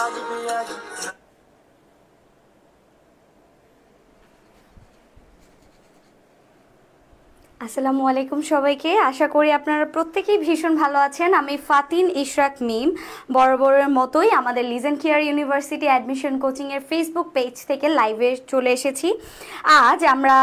আসসালামু আলাইকুম সবাইকে। আশা করি আপনারা প্রত্যেকেই ভীষণ ভালো আছেন। আমি ফাতিন ইশরাক মিম বরাবরের মতোই আমাদের লিজেন কেয়ার ইউনিভার্সিটি অ্যাডমিশন কোচিংয়ের ফেসবুক পেজ থেকে লাইভে চলে এসেছি। আজ আমরা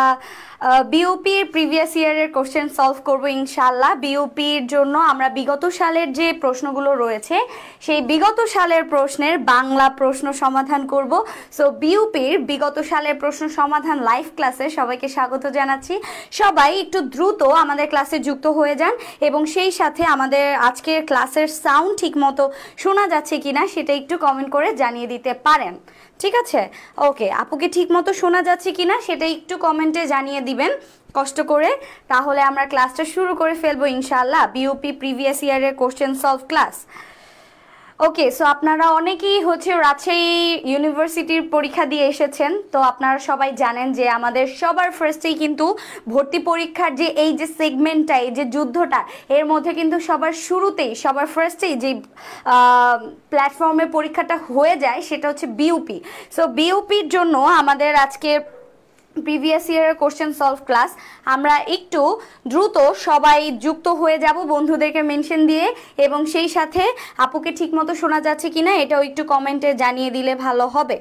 বিওপির প্রিভিয়াস ইয়ারের কোশ্চেন সলভ করব ইনশাআল্লাহ। বিওপির জন্য আমরা বিগত সালের যে প্রশ্নগুলো রয়েছে সেই বিগত সালের প্রশ্নের বাংলা প্রশ্ন সমাধান করব। সো বিওপির বিগত সালের প্রশ্ন সমাধান লাইভ ক্লাসে সবাইকে স্বাগত জানাচ্ছি। সবাই একটু দ্রুত আমাদের ক্লাসে যুক্ত হয়ে যান এবং সেই সাথে আমাদের আজকের ক্লাসের সাউন্ড ঠিকমতো শোনা যাচ্ছে কিনা সেটা একটু কমেন্ট করে জানিয়ে দিতে পারেন। ঠিক আছে, ওকে। আপুকে ঠিকমতো শোনা যাচ্ছে কিনা সেটা একটু কমেন্টে জানিয়ে দিবেন কষ্ট করে, তাহলে আমরা ক্লাসটা শুরু করে ফেলবো ইনশাআল্লাহ। বিওপি প্রিভিয়াস ইয়ারের কোশ্চেন সলভ ক্লাস। ওকে, সো আপনারা অনেকেই রাজশাহী ইউনিভার্সিটির পরীক্ষা দিয়ে এসেছেন, তো আপনারা সবাই জানেন যে আমাদের সবার ফার্স্টেই কিন্তু ভর্তি পরীক্ষার যে এই যে সেগমেন্টটা, এই যে যুদ্ধটা, এর মধ্যে কিন্তু সবার শুরুতেই সবার ফার্স্টেই যে প্ল্যাটফর্মে পরীক্ষাটা হয়ে যায় সেটা হচ্ছে বিওপি। সো বিওপির জন্য আমাদের আজকে প্রিভিয়াস ইয়ারের কোশ্চেন সলভ ক্লাস। আমরা একটু দ্রুত সবাই যুক্ত হয়ে যাব বন্ধুদেরকে মেনশন দিয়ে, এবং সেই সাথে আপুকে ঠিকমতো শোনা যাচ্ছে কিনা এটাও একটু কমেন্টে জানিয়ে দিলে ভালো হবে।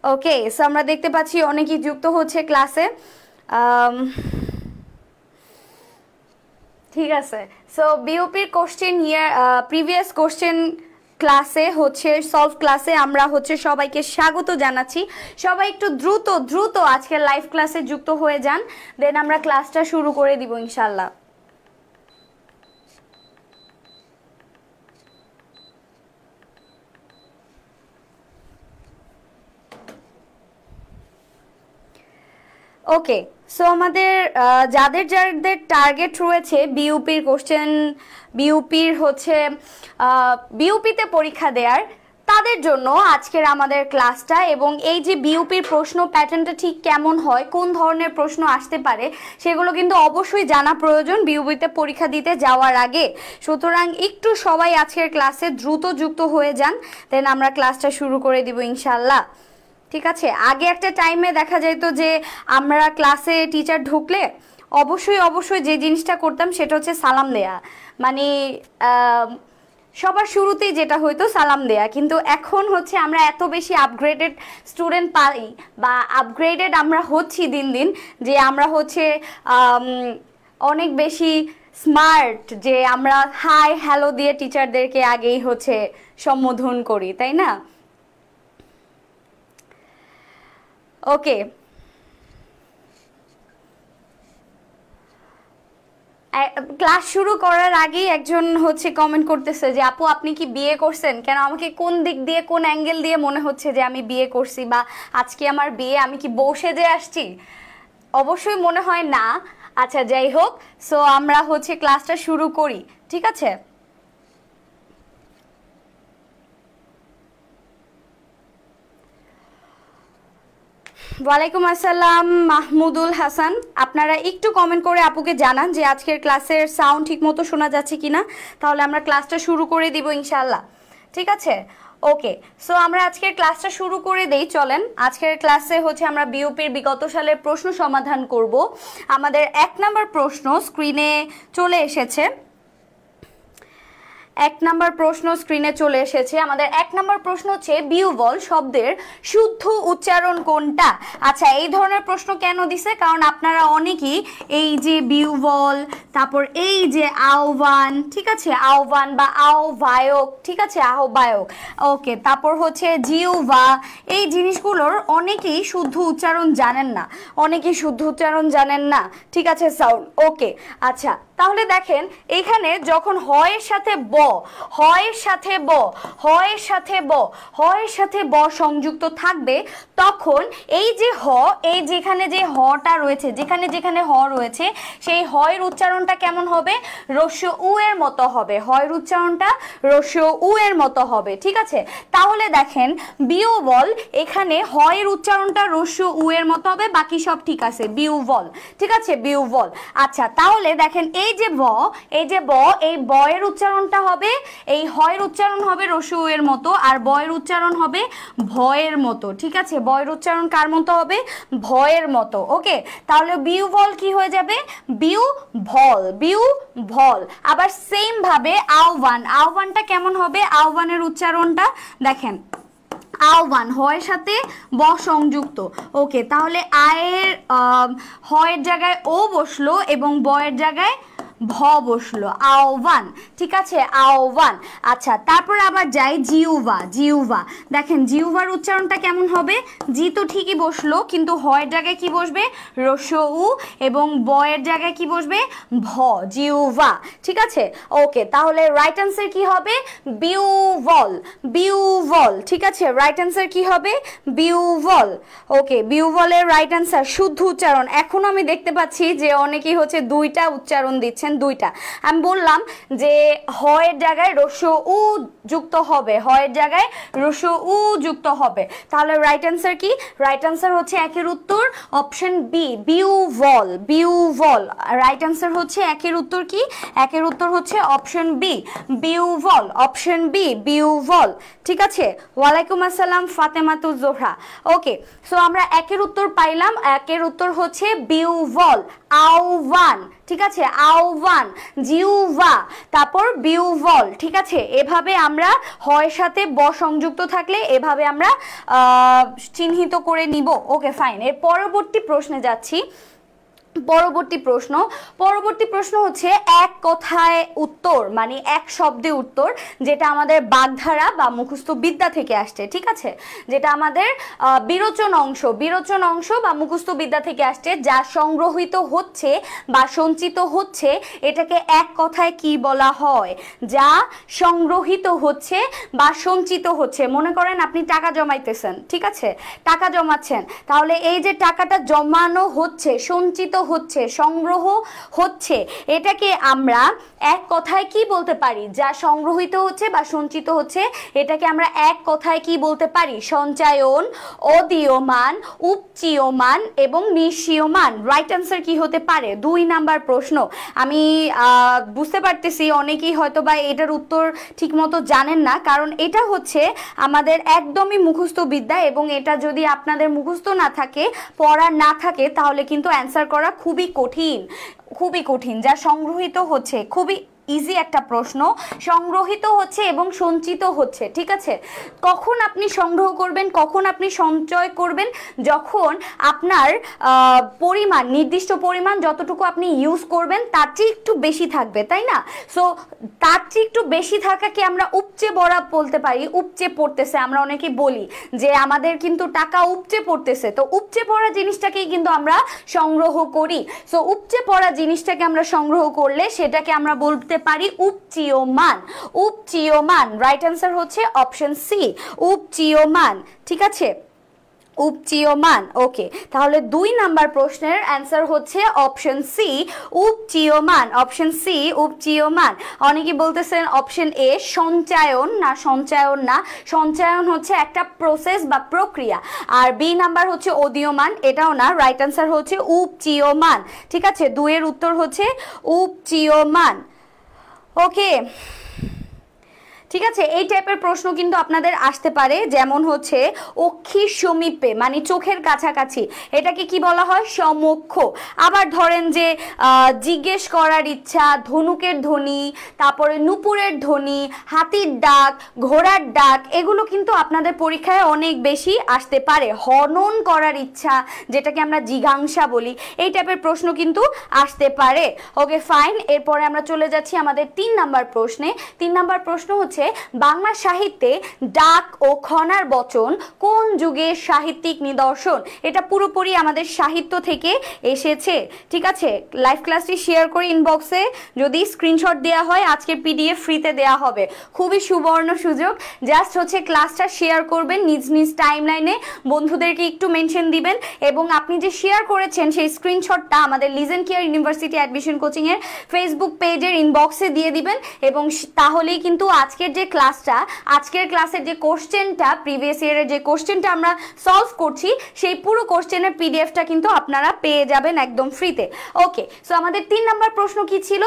ওকে, সো আমরা দেখতে পাচ্ছি অনেকেই যুক্ত হচ্ছে ক্লাসে। ঠিক আছে, সো বিওপির কোশ্চেন ইয়ার প্রিভিয়াস কোশ্চেন ক্লাসে সলভ ক্লাসে আমরা সবাইকে স্বাগত জানাচ্ছি। সবাই একটু দ্রুত দ্রুত আজকের লাইভ ক্লাসে যুক্ত হয়ে যান, দেন আমরা ক্লাসটা শুরু করে দিব ইনশাআল্লাহ। ওকে, সো আমাদের যাদের যাদের টার্গেট রয়েছে বিউপির কোশ্চেন, বিউপিতে পরীক্ষা দেওয়ার, তাদের জন্য আজকের আমাদের ক্লাসটা। এবং এই যে বিউপির প্রশ্ন প্যাটার্নটা ঠিক কেমন হয়, কোন ধরনের প্রশ্ন আসতে পারে, সেগুলো কিন্তু অবশ্যই জানা প্রয়োজন বিউপিতে পরীক্ষা দিতে যাওয়ার আগে। সুতরাং একটু সবাই আজকের ক্লাসে দ্রুত যুক্ত হয়ে যান, দেন আমরা ক্লাসটা শুরু করে দিব ইনশাআল্লাহ। ঠিক আছে, আগে একটা টাইমে দেখা যেত যে আমরা ক্লাসে টিচার ঢুকলে অবশ্যই যে জিনিসটা করতাম সেটা হচ্ছে সালাম দেয়া, মানে সবার শুরুতেই যেটা হয়তো সালাম দেয়া। কিন্তু এখন আমরা এত বেশি আপগ্রেডেড স্টুডেন্ট পাই বা আপগ্রেডেড আমরা হচ্ছি দিন দিন, যে আমরা অনেক বেশি স্মার্ট, যে আমরা হাই হ্যালো দিয়ে টিচারদেরকে আগেই সম্বোধন করি, তাই না? ওকে, ক্লাস শুরু করার আগেই একজন কমেন্ট করতেছে যে আপু আপনি কি বিয়ে করছেন? কেন আমাকে কোন দিক দিয়ে, কোন অ্যাঙ্গেল দিয়ে মনে হচ্ছে যে আমি বিয়ে করছি, বা আজকে আমার বিয়ে, আমি কি বউ সেজে আসছি? অবশ্যই মনে হয় না। আচ্ছা, যাই হোক, সো আমরা ক্লাসটা শুরু করি। ঠিক আছে, ওয়ালাইকুম আসসালাম মাহমুদুল হাসান। আপনারা একটু কমেন্ট করে আপুকে জানান যে আজকের ক্লাসের সাউন্ড ঠিকমতো শোনা যাচ্ছে কিনা, তাহলে আমরা ক্লাসটা শুরু করে দিব ইনশাআল্লাহ। ঠিক আছে, ওকে। সো আমরা আজকের ক্লাসটা শুরু করে দেই, চলেন। আজকের ক্লাসে আমরা বিওপির বিগত সালের প্রশ্ন সমাধান করব। আমাদের 1 নম্বর প্রশ্ন স্ক্রিনে চলে এসেছে। 1 নম্বর প্রশ্ন স্ক্রিনে চলে এসেছে। আমাদের 1 নম্বর প্রশ্ন হচ্ছে বিউবল শব্দের শুদ্ধ উচ্চারণ কোনটা? আচ্ছা, এই ধরনের প্রশ্ন কেন দিছে? কারণ আপনারা অনেকেই এই যে বিউবল, তারপর এই যে আহ্বান, ঠিক আছে, আহ্বান বা আহ্বায়ক, ঠিক আছে, আহ্বায়ক, ওকে, তারপর জিউভা, এই জিনিসগুলোর অনেকেই শুদ্ধ উচ্চারণ জানেন না, ঠিক আছে, সাউন্ড, ওকে। আচ্ছা, তাহলে দেখেন এখানে যখন হয়ের সাথে ব সংযুক্ত থাকবে, তখন এই যে যেখানে যে হটা রয়েছে, যেখানে হ রয়েছে, সেই হয়ের উচ্চারণটা কেমন হবে? রস্য উ এর মতো হবে। হয়ের উচ্চারণটা রস্য উ এর মতো হবে, ঠিক আছে। তাহলে দেখেন বিউবল, এখানে হয়ের উচ্চারণটা রস্য উ এর মতো হবে, বাকি সব ঠিক আছে, বিউবল, ঠিক আছে, বিউবল। আচ্ছা, তাহলে দেখেন এই যে ব, এই ব এর উচ্চারণটা হবে, এই হয়ের উচ্চারণ হবে রস্য উ এর মতো, আর বয়ের উচ্চারণ হবে ভয়ের মতো। ঠিক আছে, বয়ের উচ্চারণ কার মতো হবে? ভয়ের মতো। ওকে, তাহলে বিউ ভল কি হয়ে যাবে? বিউ ভল, বিউ ভল। আবার সেম ভাবে আহ্বান, আহ্বানটা কেমন হবে? আহ্বানের উচ্চারণটা দেখেন, আহ্বান হয়ের সাথে ব সংযুক্ত। ওকে, তাহলে আয়ের হয়ের জায়গায় ও বসলো এবং বয়ের জায়গায় ভ বসলো, আহ্বান। ঠিক আছে, আহ্বান। আচ্ছা, তারপর আবার যাই জিউভা, জিউভা। দেখেন জিউভার উচ্চারণটা কেমন হবে? জি তো ঠিকই বসলো, কিন্তু হয়ের জায়গায় কি বসবে? রস্য উ, এবং বয়ের জায়গায় কি বসবে? ভ, জিউভা। ঠিক আছে, ওকে, তাহলে রাইট অ্যান্সার কি হবে? বিউভল, বিউভল। ঠিক আছে, রাইট অ্যান্সার কি হবে? বিউভল। ওকে, বিউভলের রাইট অ্যান্সার শুদ্ধ উচ্চারণ। এখন আমি দেখতে পাচ্ছি যে অনেকেই হচ্ছে দুইটা উচ্চারণ দিচ্ছেন, দুইটা। আমি বললাম যে হয়ের জায়গায় রস্য উ যুক্ত হবে, হয়ের জায়গায় রস্য উ যুক্ত হবে। তাহলে রাইট অ্যান্সার কি? রাইট অ্যান্সার হচ্ছে একের উত্তর অপশন বি, বিউভল, বিউভল। রাইট অ্যান্সার হচ্ছে একের উত্তর কি? একের উত্তর হচ্ছে অপশন বি, বিউভল, অপশন বি, বিউভল। ঠিক আছে, ওয়ালাইকুম আসসালাম ফাতেমাতুজ জোহরা। ওকে, সো আমরা একের উত্তর পাইলাম, একের উত্তর হচ্ছে বিউভল, আহ্বান। ঠিক আছে, আহ্বান, জিউভা, তারপর বিউভল। ঠিক আছে, এভাবে আমরা হয়ের সাথে ব সংযুক্ত থাকলে এভাবে আমরা চিহ্নিত করে নিব। ওকে, ফাইন। এর পরবর্তী প্রশ্নে যাচ্ছি। পরবর্তী প্রশ্ন হচ্ছে এক কথায় উত্তর, মানে এক শব্দে উত্তর, যেটা আমাদের বাগধারা বা মুখস্থ বিদ্যা থেকে আসছে। ঠিক আছে, যেটা আমাদের বিরোচন অংশ বা মুখস্থ বিদ্যা থেকে আসছে, যা সংগ্রহিত হচ্ছে বা সঞ্চিত হচ্ছে, এটাকে এক কথায় কি বলা হয়? যা সংগ্রহিত হচ্ছে বা সঞ্চিত হচ্ছে। মনে করেন আপনি টাকা জমাইতেছেন, ঠিক আছে, টাকা জমাচ্ছেন, তাহলে এই যে টাকাটা জমানো হচ্ছে, সঞ্চিত হচ্ছে, সংগ্রহ হচ্ছে, এটাকে আমরা এক কথায় কি বলতে পারি? যা সংগ্রহিত হচ্ছে বা সঞ্চিত হচ্ছে, এটাকে আমরা এক কথায় কি বলতে পারি? সঞ্চয়ন, অদীয়মান, উপচীয়মান এবং নিঃসীয়মান। রাইট অ্যান্সার কি হতে পারে? 2 নাম্বার প্রশ্ন। আমি বুঝতে পারতেছি অনেকেই হয়তো বা এটার উত্তর ঠিকমতো জানেন না, কারণ এটা হচ্ছে আমাদের একদমই মুখস্থ বিদ্যা, এবং এটা যদি আপনাদের মুখস্থ না থাকে, পড়া না থাকে, তাহলে কিন্তু অ্যান্সার করা খুবই কঠিন, খুবই কঠিন। যা সংগ্রহিত হচ্ছে, খুবই ইজি একটা প্রশ্ন, সংগ্রহিত হচ্ছে এবং সঞ্চিত হচ্ছে। ঠিক আছে, কখন আপনি সংগ্রহ করবেন, কখন আপনি সঞ্চয় করবেন? যখন আপনার পরিমাণ, নির্দিষ্ট পরিমাণ যতটুকু আপনি ইউজ করবেন তার চেয়ে একটু বেশি থাকবে, তাই না? সো তার চেয়ে একটু বেশি থাকাকে আমরা উপচে পড়া বলতে পারি। উপচে পড়তেছে, আমরা অনেকে বলি যে আমাদের কিন্তু টাকা উপচে পড়তেছে, তো উপচে পড়া জিনিসটাকেই কিন্তু আমরা সংগ্রহ করি। সো উপচে পড়া জিনিসটাকে আমরা সংগ্রহ করলে সেটাকে আমরা বলতে পারি উপচীয়মান, উপচীয়মান। রাইট অ্যান্সার হচ্ছে অপশন সি, উপচীয়মান। ঠিক আছে, উপচীয়মান। ওকে, তাহলে 2 নাম্বার প্রশ্নের অ্যান্সার হচ্ছে অপশন সি, উপচীয়মান, অপশন সি, উপচীয়মান। অনেকে বলতেছেন অপশন এ সঞ্চয়ন, না সঞ্চয়ন না, সঞ্চয়ন হচ্ছে একটা প্রসেস বা প্রক্রিয়া। আর বি নাম্বার হচ্ছে অদীয়মান, এটাও না। রাইট অ্যান্সার হচ্ছে উপচীয়মান। ঠিক আছে, 2 এর উত্তর হচ্ছে উপচীয়মান। ওকে, ঠিক আছে, এই টাইপের প্রশ্ন কিন্তু আপনাদের আসতে পারে, যেমন হচ্ছে অক্ষির সমীপে, মানে চোখের কাছাকাছি, এটাকে কি বলা হয়? সমক্ষ। আবার ধরেন যে জিজ্ঞেস করার ইচ্ছা, ধনুকের ধ্বনি, তারপরে নুপুরের ধ্বনি, হাতির ডাক, ঘোড়ার ডাক, এগুলো কিন্তু আপনাদের পরীক্ষায় অনেক বেশি আসতে পারে। হনন করার ইচ্ছা, যেটাকে আমরা জিঘাংসা বলি, এই টাইপের প্রশ্ন কিন্তু আসতে পারে। ওকে, ফাইন। এরপরে আমরা চলে যাচ্ছি আমাদের 3 নাম্বার প্রশ্নে। 3 নাম্বার প্রশ্ন হচ্ছে বাংলা সাহিত্যে ডাক ও খনার বচন কোন যুগের সাহিত্যিক নিদর্শন? এটা পুরোপুরি আমাদের সাহিত্য থেকে এসেছে। ঠিক আছে, লাইভ ক্লাসটি শেয়ার করে ইনবক্সে যদি স্ক্রিনশট দেওয়া হয়, আজকের পিডিএফ ফ্রিতে দেওয়া হবে। খুবই সুবর্ণ সুযোগ। জাস্ট হচ্ছে ক্লাসটা শেয়ার করবেন নিজ নিজ টাইমলাইনে, বন্ধুদেরকে একটু মেনশন দিবেন, এবং আপনি যে শেয়ার করেছেন সেই স্ক্রিনশটটা আমাদের লিজেন কেয়ার ইউনিভার্সিটি অ্যাডমিশন কোচিং এর ফেসবুক পেজের ইনবক্সে দিয়ে দিবেন, এবং তাহলেই কিন্তু আজকের যে ক্লাসটা, আজকের ক্লাসের যে কোশ্চেনটা, প্রিভিয়াস ইয়ারের যে কোশ্চেনটা আমরা সলভ করছি, সেই পুরো কোশ্চেনের পিডিএফটা কিন্তু আপনারা পেয়ে যাবেন একদম ফ্রিতে। ওকে, সো আমাদের 3 নাম্বার প্রশ্ন কি ছিল?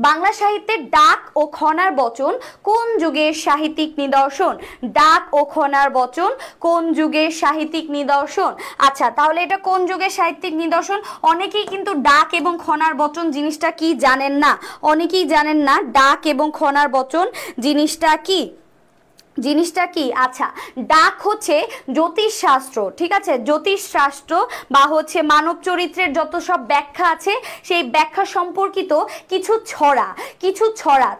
বাংলা সাহিত্যের ডাক ও খনার বচন কোন যুগের সাহিত্যিক নিদর্শন? ডাক ও খনার বচন কোন যুগের সাহিত্যিক নিদর্শন? আচ্ছা, তাহলে এটা কোন যুগের সাহিত্যিক নিদর্শন? অনেকেই কিন্তু ডাক এবং খনার বচন জিনিসটা কি জানেন না, অনেকেই জানেন না ডাক এবং খনার বচন জিনিসটা কি। আচ্ছা, ডাক হচ্ছে জ্যোতিষশাস্ত্র, ঠিক আছে, জ্যোতিষশাস্ত্র বা হচ্ছে মানব চরিত্রের যত সব ব্যাখ্যা আছে সেই ব্যাখ্যা সম্পর্কিত কিছু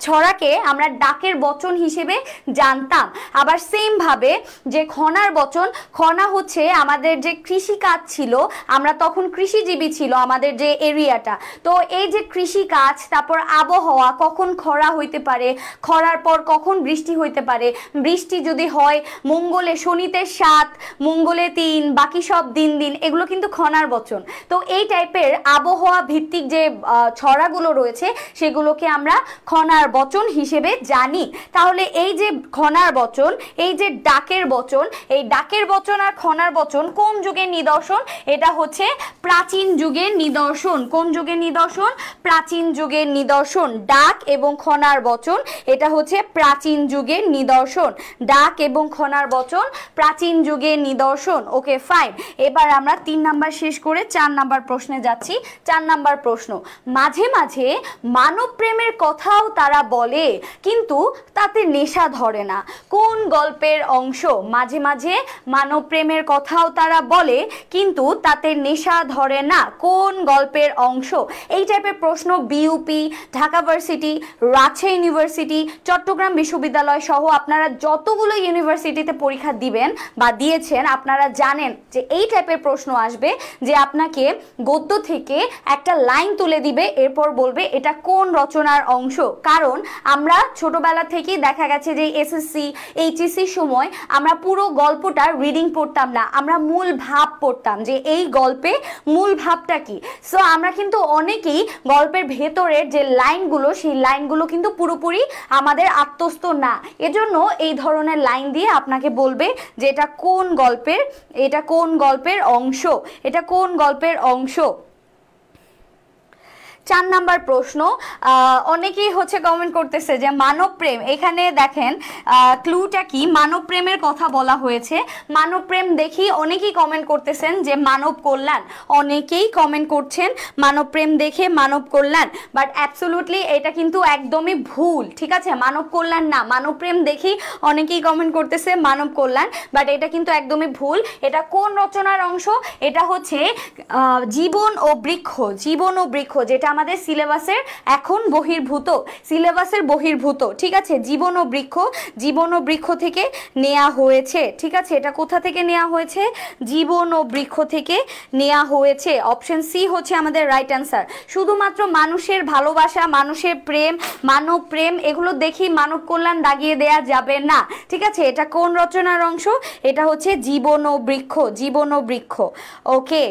ছড়াকে আমরা ডাকের বচন হিসেবে জানতাম। আবার সেম ভাবে যে খনার বচন, খনা হচ্ছে আমাদের যে কৃষিকাজ ছিল, আমরা তখন কৃষিজীবী ছিল আমাদের যে এরিয়াটা, তো এই যে কৃষিকাজ, তারপর আবহাওয়া, কখন খরা হইতে পারে, খরার পর কখন বৃষ্টি হইতে পারে, বৃষ্টি যদি হয় মঙ্গলে শনিতে 7, মঙ্গলে 3, বাকি সব দিন, এগুলো কিন্তু খনার বচন। তো এই টাইপের আবহাওয়া ভিত্তিক যে ছড়াগুলো রয়েছে সেগুলোকে আমরা খনার বচন হিসেবে জানি। তাহলে এই যে খনার বচন, এই যে ডাকের বচন, এই ডাকের বচন আর খনার বচন কোন যুগের নিদর্শন? এটা হচ্ছে প্রাচীন যুগের নিদর্শন। কোন যুগের নিদর্শন? প্রাচীন যুগের নিদর্শন। ডাক এবং খনার বচন এটা হচ্ছে প্রাচীন যুগের নিদর্শন। ডাক এবং খনার বচন প্রাচীন যুগের নিদর্শন। ওকে, ফাইন। এবার আমরা 3 নাম্বার শেষ করে 4 নাম্বার প্রশ্নে যাচ্ছি। 4 নাম্বার প্রশ্ন, মাঝে মাঝে মানব প্রেমের কথাও তারা বলে কিন্তু তাতে নেশা ধরে না, কোন গল্পের অংশ? মাঝে মাঝে মানব প্রেমের কথাও তারা বলে কিন্তু তাতে নেশা ধরে না, কোন গল্পের অংশ? এই টাইপের প্রশ্ন BUP, Dhaka varsity, Rajshahi university, Chattogram বিশ্ববিদ্যালয় সহ আপনারা যতগুলো ইউনিভার্সিটিতে পরীক্ষা দিবেন বা দিয়েছেন, আপনারা জানেন যে এই টাইপের প্রশ্ন আসবে যে আপনাকে গদ্য থেকে একটা লাইন তুলে দিবে, এরপর বলবে এটা কোন রচনার অংশ। কারণ আমরা ছোটবেলা থেকেই দেখা গেছে যে এসএসসি, এইচএসসি সময় আমরা পুরো গল্পটা রিডিং পড়তাম না, আমরা মূল ভাব পড়তাম যে এই গল্পে মূল ভাবটা কি। সো আমরা কিন্তু অনেকেই গল্পের ভেতরের যে লাইনগুলো, সেই লাইনগুলো কিন্তু পুরোপুরি আমাদের আত্মস্থ না। এজন্য এই ধরনের লাইন দিয়ে আপনাকে বলবে যে এটা কোন গল্পের, এটা কোন গল্পের অংশ, এটা কোন গল্পের অংশ। 4 নাম্বার প্রশ্ন, অনেকেই হচ্ছে কমেন্ট করতেছে যে মানব প্রেম, এখানে দেখেন ক্লুটা কি, মানব প্রেমের কথা বলা হয়েছে। মানব প্রেম দেখি অনেকেই কমেন্ট করতেছেন যে মানব কল্যাণ, অনেকেই কমেন্ট করছেন মানব প্রেম দেখে মানব কল্যাণ, বাট অ্যাবসলিউটলি এটা কিন্তু একদমই ভুল, ঠিক আছে, মানব কল্যাণ না। মানব প্রেম দেখি অনেকেই কমেন্ট করতেছে মানব কল্যাণ, বাট এটা কিন্তু একদমই ভুল। এটা কোন রচনার অংশ? এটা হচ্ছে জীবন ও বৃক্ষ, জীবন ও বৃক্ষ, যেটা আমাদের সিলেবাসের এখন বহির্ভূত, সিলেবাসের বহির্ভূত, ঠিক আছে। জীবন ও বৃক্ষ, জীবন ও বৃক্ষ থেকে নেওয়া হয়েছে, ঠিক আছে। এটা কোথা থেকে নেওয়া হয়েছে? জীবন ও বৃক্ষ থেকে নেওয়া হয়েছে। অপশন সি হচ্ছে আমাদের রাইট অ্যান্সার। শুধুমাত্র মানুষের ভালোবাসা, মানুষের প্রেম, মানব প্রেম এগুলো দেখি মানব কল্যাণ দাগিয়ে দেয়া যাবে না, ঠিক আছে। এটা কোন রচনার অংশ? এটা হচ্ছে জীবন ও বৃক্ষ, জীবন ও বৃক্ষ। ওকে,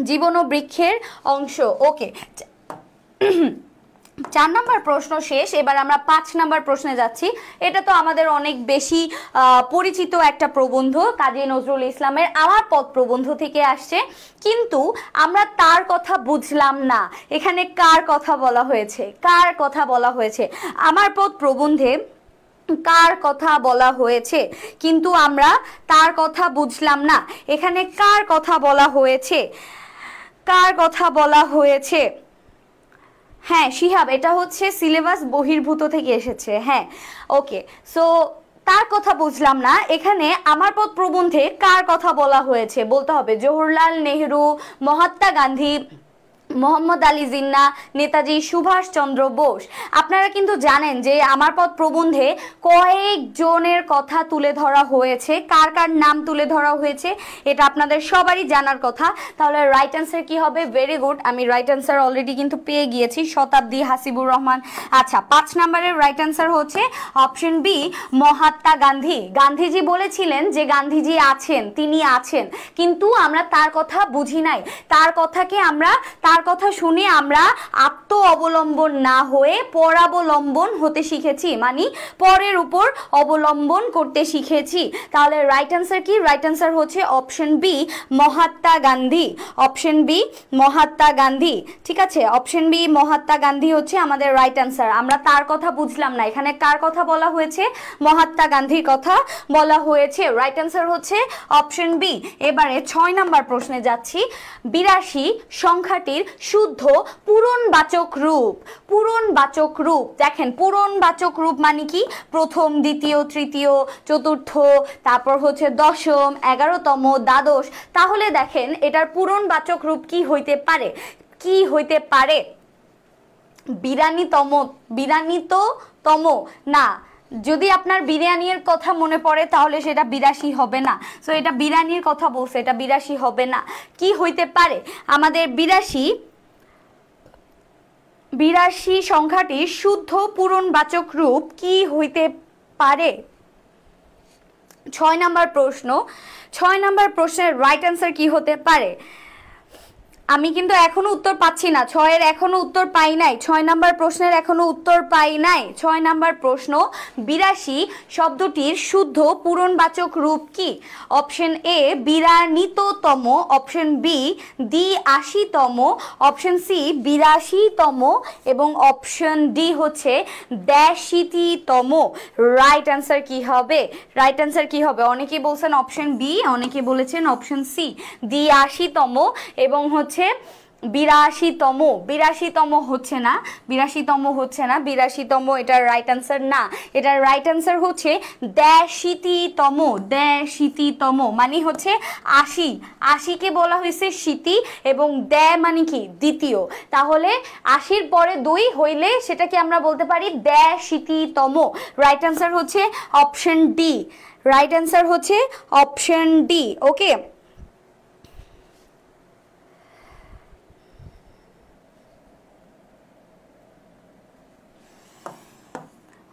জীবন ও বৃক্ষের অংশ। ওকে, 4 নাম্বার প্রশ্ন শেষ। এবার আমরা 5 নাম্বার প্রশ্নে যাচ্ছি। এটা তো আমাদের অনেক বেশি পরিচিত একটা প্রবন্ধ, কাজী নজরুল ইসলামের আমার পথ প্রবন্ধ থেকে আসছে, কিন্তু আমরা তার কথা বুঝলাম না। এখানে কার কথা বলা হয়েছে? কার কথা বলা হয়েছে? আমার পথ প্রবন্ধে কার কথা বলা হয়েছে, কিন্তু আমরা তার কথা বুঝলাম না। এখানে কার কথা বলা হয়েছে? কার কথা বলা হয়েছে? হ্যাঁ শিহাব, এটা হচ্ছে সিলেবাস বহির্ভূত থেকে এসেছে। হ্যাঁ, ওকে, সো তার কথা বুঝলাম না। এখানে আমার পথ প্রবন্ধে কার কথা বলা হয়েছে বলতে হবে। জওহরলাল নেহরু, মহাত্মা গান্ধী, মোহাম্মদ আলী জিন্নাহ, নেতাজি সুভাষচন্দ্র বোস। আপনারা কিন্তু জানেন যে আমার পথ প্রবন্ধে কয়েকজনের কথা তুলে ধরা হয়েছে, কার কার নাম তুলে ধরা হয়েছে এটা আপনাদের সবারই জানার কথা। তাহলে রাইট অ্যান্সার কি হবে? ভেরি গুড, আমি রাইট অ্যান্সার অলরেডি কিন্তু পেয়ে গিয়েছি, শতাব্দী, হাসিবুর রহমান। আচ্ছা, 5 নম্বরের রাইট অ্যান্সার হচ্ছে অপশন বি, মহাত্মা গান্ধী। গান্ধীজি বলেছিলেন যে গান্ধীজি আছেন, তিনি আছেন, কিন্তু আমরা তার কথা বুঝি নাই, তার কথাকে আমরা, তার কথা শুনে আমরা আত্ম অবলম্বন না হয়ে পরাবলম্বন হতে শিখেছি, মানে পরের উপর অবলম্বন করতে শিখেছি। তাহলে রাইট অ্যান্সার কি? রাইট অ্যান্সার হচ্ছে option B, Mahatma Gandhi. Option B, Mahatma Gandhi. ঠিক আছে, অপশন বি, মহাত্মা গান্ধী হচ্ছে আমাদের রাইট অ্যান্সার। আমরা তার কথা বুঝলাম না, এখানে কার কথা বলা হয়েছে? মহাত্মা গান্ধীর কথা বলা হয়েছে। রাইট অ্যান্সার হচ্ছে অপশন বি। এবারে 6 নাম্বার প্রশ্নে যাচ্ছি। 82 সংখ্যাটির শুদ্ধ পূরণবাচক রূপ। পূরণবাচক রূপ, দেখেন পূরণবাচক রূপ মানে কি? প্রথম, দ্বিতীয়, তৃতীয়, চতুর্থ, তারপর হচ্ছে দশম, 11তম, দ্বাদশ। তাহলে দেখেন এটার পূরণবাচক রূপ কি হইতে পারে? কি হইতে পারে? 82তম না, যদি আপনার বিরিয়ানির কথা মনে পড়ে তাহলে সেটা 82 হবে না। সো এটা বিরিয়ানির কথা বলছে, এটা 82 হবে না। কি হইতে পারে আমাদের 82 সংখ্যাটির শুদ্ধ পূরণবাচক রূপ কি হইতে পারে? 6 নাম্বার প্রশ্ন। 6 নাম্বার প্রশ্নের রাইট অ্যান্সার কি হতে পারে? আমি কিন্তু এখনো উত্তর পাচ্ছি না, 6-এর এখনো উত্তর পাই নাই, 6 নাম্বার প্রশ্নের এখনো উত্তর পাই নাই। 6 নাম্বার প্রশ্ন, 82 শব্দটির শুদ্ধ পূরণবাচক রূপ কি? অপশন এ 82তম, অপশন বি 82তম, অপশন সি 82তম এবং অপশন ডি হচ্ছে 82তম। রাইট অ্যান্সার কি হবে? রাইট অ্যান্সার কি হবে? অনেকেই বলছেন অপশন বি, অনেকে বলেছেন অপশন সি 82তম এবং হচ্ছে 82তম। 82তম হচ্ছে না, 82তম হচ্ছে না, 82তম এটার রাইট অ্যান্সার না। এটার রাইট অ্যান্সার হচ্ছে 82তম। 82তম মানে হচ্ছে 80, 80কে বলা হয়েছে স্মৃতি এবং মানে কি? দ্বিতীয়। তাহলে 80-র পরে 2 হইলে সেটাকে আমরা বলতে পারি 82তম। রাইট অ্যান্সার হচ্ছে অপশন ডি। রাইট অ্যান্সার হচ্ছে অপশন ডি। ওকে,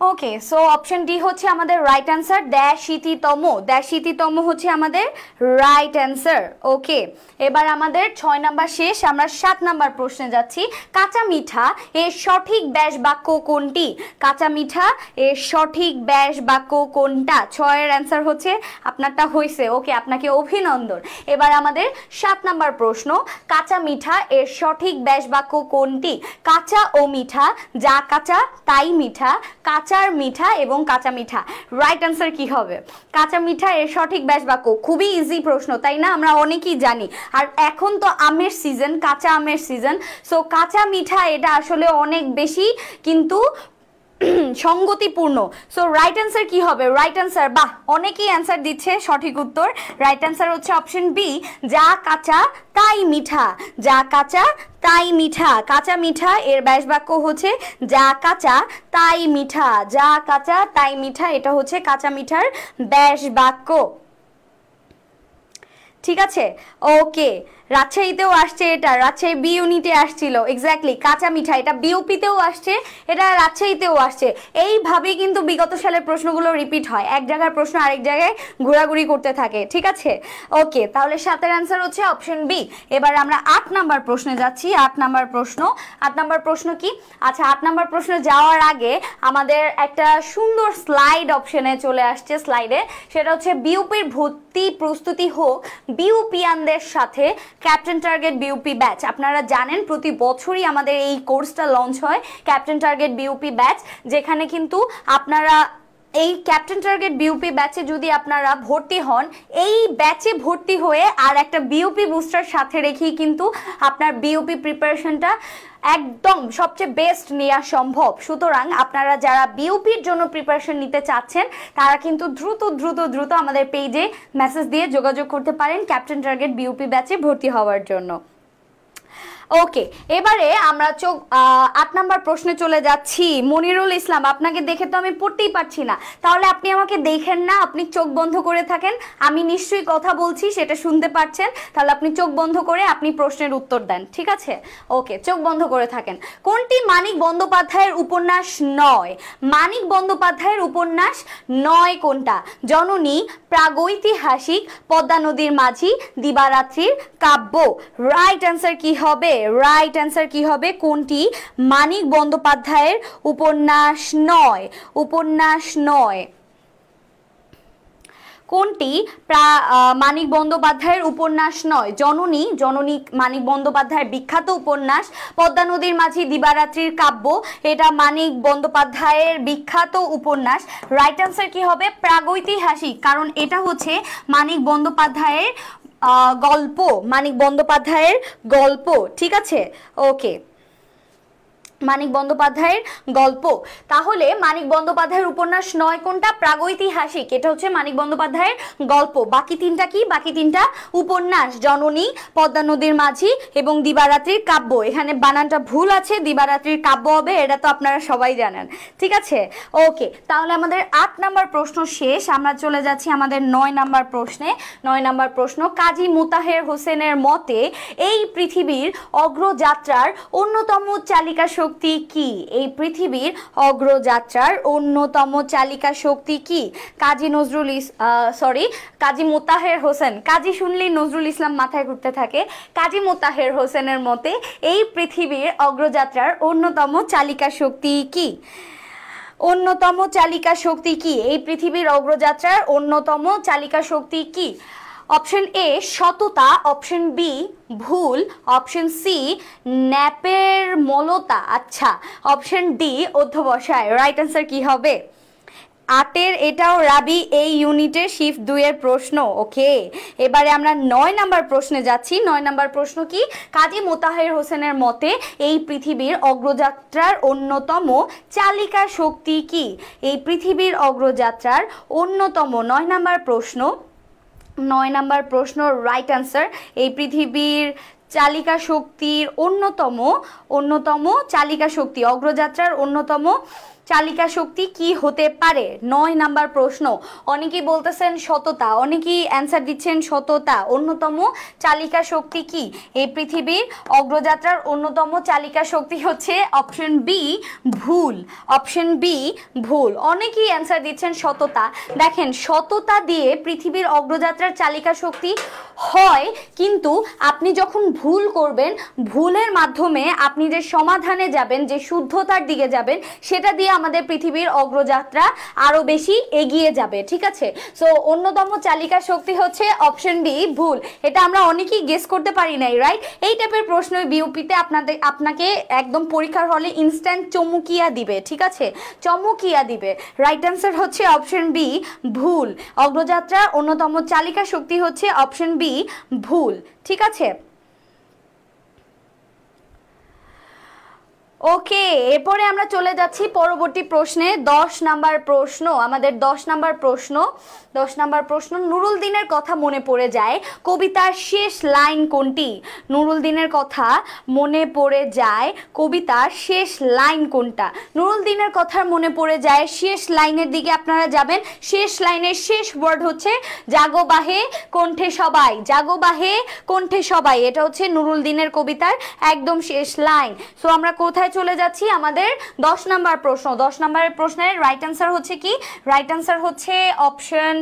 ওকে, সো অপশন ডি হচ্ছে আমাদের রাইট অ্যান্সার। 82তম, 82তম হচ্ছে আমাদের রাইট অ্যান্সার। ওকে, এবার আমাদের 6 নাম্বার শেষ, আমরা 7 নাম্বার প্রশ্নে যাচ্ছি। কাঁচা মিঠা এর সঠিক ব্যাস বাক্য কোনটি? কাঁচা মিঠা এর সঠিক ব্যাস বাক্য কোনটা? 6-এর অ্যান্সার হচ্ছে আপনারটা হয়েছে। ওকে, আপনাকে অভিনন্দন। এবার আমাদের 7 নাম্বার প্রশ্ন, কাঁচা মিঠা এর সঠিক ব্যাস বাক্য কোনটি? কাঁচা ও মিঠা, যা কাঁচা তাই মিঠা, কাঁচার মিঠা এবং কাঁচা মিঠা। রাইট অ্যান্সার কি হবে? কাঁচা মিঠা এর সঠিক ব্যাস বাক্য। খুবই ইজি প্রশ্ন, তাই না? আমরা অনেকেই জানি। আর এখন তো আমের সিজন, কাঁচা আমের সিজন। সো কাঁচা মিঠা এটা আসলে অনেক বেশি কিন্তু সঙ্গতিপূর্ণ। সো রাইট অ্যান্সার কি হবে? রাইট অ্যান্সার, বাহ, অনেকেই অ্যান্সার দিচ্ছে সঠিক উত্তর। রাইট অ্যান্সার হচ্ছে অপশন বি, যা কাঁচা তাই মিঠা। যা কাঁচা তাই মিঠা। কাঁচা মিঠা এর ব্যাস বাক্য হচ্ছে যা কাঁচা তাই মিঠা। যা কাঁচা তাই মিঠা, এটা হচ্ছে কাঁচা মিঠার ব্যাস বাক্য। ঠিক আছে, ওকে। রাজশাহীতেও আসছে এটা, রাজশাহী বি ইউনিটে আসছিল। এক্স্যাক্টলি, কাঁচা মিঠা, এটা বিউপিতেও আসছে, এটা রাজশাহীতেও আসছে। এইভাবেই কিন্তু বিগত সালের প্রশ্নগুলো রিপিট হয়, এক জায়গার প্রশ্ন আরেক জায়গায় ঘোরাঘুরি করতে থাকে। ঠিক আছে, ওকে, তাহলে 7-এর অ্যান্সার হচ্ছে অপশন বি। এবার আমরা 8 নাম্বার প্রশ্নে যাচ্ছি। 8 নাম্বার প্রশ্ন, 8 নাম্বার প্রশ্ন কি? আচ্ছা, 8 নাম্বার প্রশ্ন যাওয়ার আগে আমাদের একটা সুন্দর স্লাইড অপশনে চলে আসছে। স্লাইডে সেটা হচ্ছে বিউপির ভর্তি প্রস্তুতি হোক বিউপিয়ানদের সাথে ক্যাপ্টেন টার্গেট বিউপি ব্যাচ। আপনারা জানেন প্রতি বছরই আমাদের এই কোর্সটা লঞ্চ হয়, ক্যাপ্টেন টার্গেট বিউপি ব্যাচ, যেখানে কিন্তু আপনারা এই ক্যাপ্টেন টার্গেট বিউপি ব্যাচে যদি আপনারা ভর্তি হন, এই ব্যাচে ভর্তি হয়ে আর একটা বিউপি বুস্টার সাথে রেখেই কিন্তু আপনার বিউপি প্রিপারেশনটা একদম সবচেয়ে বেস্ট নেওয়া সম্ভব। সুতরাং আপনারা যারা বিউপির জন্য প্রিপারেশন নিতে চাচ্ছেন তারা কিন্তু দ্রুত দ্রুত দ্রুত আমাদের পেজে মেসেজ দিয়ে যোগাযোগ করতে পারেন ক্যাপ্টেন টার্গেট বিউপি ব্যাচে ভর্তি হওয়ার জন্য। ওকে, এবারে আমরা 8 নাম্বার প্রশ্নে চলে যাচ্ছি। মনিরুল ইসলাম, আপনাকে দেখে তো আমি পড়তেই পারছি না, তাহলে আপনি আমাকে দেখেন না, আপনি চোখ বন্ধ করে থাকেন। আমি নিশ্চয়ই কথা বলছি সেটা শুনতে পাচ্ছেন, তাহলে আপনি চোখ বন্ধ করে আপনি প্রশ্নের উত্তর দেন। ঠিক আছে, ওকে, চোখ বন্ধ করে থাকেন। কোনটি মানিক বন্দ্যোপাধ্যায়ের উপন্যাস নয়? মানিক বন্দ্যোপাধ্যায়ের উপন্যাস নয় কোনটা? জননী, প্রাগৈতিহাসিক, পদ্মা নদীর মাঝি, দিবারাত্রির কাব্য। রাইট অ্যান্সার কি হবে? রাইট অ্যান্সার কি হবে? কোনটি মানিক বন্দ্যোপাধ্যায়ের উপন্যাস নয়? উপন্যাস নয় কোনটি মানিক বন্দ্যোপাধ্যায়ের উপন্যাস নয়? জননী, জননী মানিক বন্দ্যোপাধ্যায়ের বিখ্যাত উপন্যাস। পদ্মা নদীর মাঝি, দিবারাত্রির কাব্য, এটা মানিক বন্দ্যোপাধ্যায়ের বিখ্যাত উপন্যাস। রাইট অ্যান্সার কি হবে? প্রাগৈতিহাসিক, কারণ এটা হচ্ছে মানিক বন্দ্যোপাধ্যায়ের গল্প, মানিক বন্দ্যোপাধ্যায়ের গল্প। ঠিক আছে, ওকে, মানিক বন্দ্যোপাধ্যায়ের গল্প। তাহলে মানিক বন্দ্যোপাধ্যায়ের উপন্যাস নয় কোনটা? প্রাগৈতিহাসিক, এটা হচ্ছে মানিক বন্দ্যোপাধ্যায়ের গল্প। বাকি তিনটা কি? বাকি তিনটা উপন্যাস, জননী, পদ্মা নদীর মাঝি এবং দিবারাত্রির কাব্য। এখানে বানানটা ভুল আছে, দিবারাত্রির কাব্য হবে, এটা তো আপনারা সবাই জানেন। ঠিক আছে, ওকে, তাহলে আমাদের 8 নাম্বার প্রশ্ন শেষ। আমরা চলে যাচ্ছি আমাদের 9 নাম্বার প্রশ্নে। 9 নাম্বার প্রশ্ন, কাজী মোতাহের হোসেনের মতে এই পৃথিবীর অগ্রযাত্রার অন্যতম চালিকা শক্তি কি? এই পৃথিবীর অগ্রযাত্রার অন্যতম চালিকা শক্তি কি? কাজী কাজী মোতাহের হোসেন, কাজী শুনলেই নজরুল ইসলাম মাথায় ঘুরতে থাকে। কাজী মোতাহের হোসেনের মতে এই পৃথিবীর অগ্রযাত্রার অন্যতম চালিকা শক্তি কি? অন্যতম চালিকা শক্তি কি? এই পৃথিবীর অগ্রযাত্রার অন্যতম চালিকা শক্তি কি? অপশন এ সততা, অপশন বি ভুল, অপশন সি ন্যাপের মলতা, আচ্ছা, অপশন ডি অধ্যবসায়। রাইট অ্যান্সার কি হবে? 8-এর এটাও রাবি এই ইউনিটের শিফট 2-এর প্রশ্ন। ওকে, এবারে আমরা 9 নাম্বার প্রশ্নে যাচ্ছি। 9 নাম্বার প্রশ্ন কি? কাজী মোতাহের হোসেনের মতে এই পৃথিবীর অগ্রযাত্রার অন্যতম চালিকা শক্তি কি? এই পৃথিবীর অগ্রযাত্রার অন্যতম 9 নাম্বার প্রশ্ন। 9 নাম্বার প্রশ্ন রাইট অ্যান্সার, এই পৃথিবীর চালিকা শক্তির অন্যতম চালিকা শক্তি, অগ্রযাত্রার অন্যতম চালিকা শক্তি কি হতে পারে? 9 নাম্বার প্রশ্ন। অনেকেই বলতেছেন সততা, অনেকেই অ্যান্সার দিচ্ছেন সততা। অন্যতম চালিকা শক্তি কি? এই পৃথিবীর অগ্রযাত্রার অন্যতম চালিকা শক্তি হচ্ছে অপশন বি ভুল, অপশন বি ভুল। অনেকেই অ্যান্সার দিচ্ছেন সততা। দেখেন, সততা দিয়ে পৃথিবীর অগ্রযাত্রার চালিকা শক্তি হয়, কিন্তু আপনি যখন ভুল করবেন, ভুলের মাধ্যমে আপনি যে সমাধানে যাবেন, যে শুদ্ধতার দিকে যাবেন, সেটা দিয়ে আমাদের পৃথিবীর অগ্রযাত্রা আরো বেশি এগিয়ে যাবে। ঠিক আছে, সো অন্যতম চালিকা শক্তি হচ্ছে অপশন ডি ভুল। এটা আমরা অনেকেই গেস করতে পারি নাই, রাইট? এই টাইপের প্রশ্ন বিউপিতে আপনাকে একদম পরীক্ষার হলে ইনস্ট্যান্ট চমুকিয়া দিবে। ঠিক আছে, চমকিয়া দিবে। রাইট অ্যান্সার হচ্ছে অপশন বি ভুল। অগ্রযাত্রার অন্যতম চালিকা শক্তি হচ্ছে অপশন বি ভুল। ঠিক আছে, ওকে, এরপরে আমরা চলে যাচ্ছি পরবর্তী প্রশ্নে। 10 নাম্বার প্রশ্ন, আমাদের 10 নাম্বার প্রশ্ন। 10 নাম্বার প্রশ্ন, নুরুল দিনের কথা মনে পড়ে যায় কবিতার শেষ লাইন কোনটি? নুরুল দিনের কথা মনে পড়ে যায় কবিতার শেষ লাইন কোনটা? নুরুল দিনের কথা মনে পড়ে যায় শেষ লাইনের দিকে আপনারা যাবেন। শেষ লাইনের শেষ ওয়ার্ড হচ্ছে জাগো বাহে কণ্ঠে সবাই, জাগো বাহে কণ্ঠে সবাই। এটা হচ্ছে নুরুল দিনের কবিতার একদম শেষ লাইন। সো আমরা কোথায় চলে যাচ্ছি? আমাদের 10 নাম্বার প্রশ্ন। 10 নাম্বারের প্রশ্নের রাইট অ্যান্সার হচ্ছে কি? রাইট অ্যান্সার হচ্ছে অপশন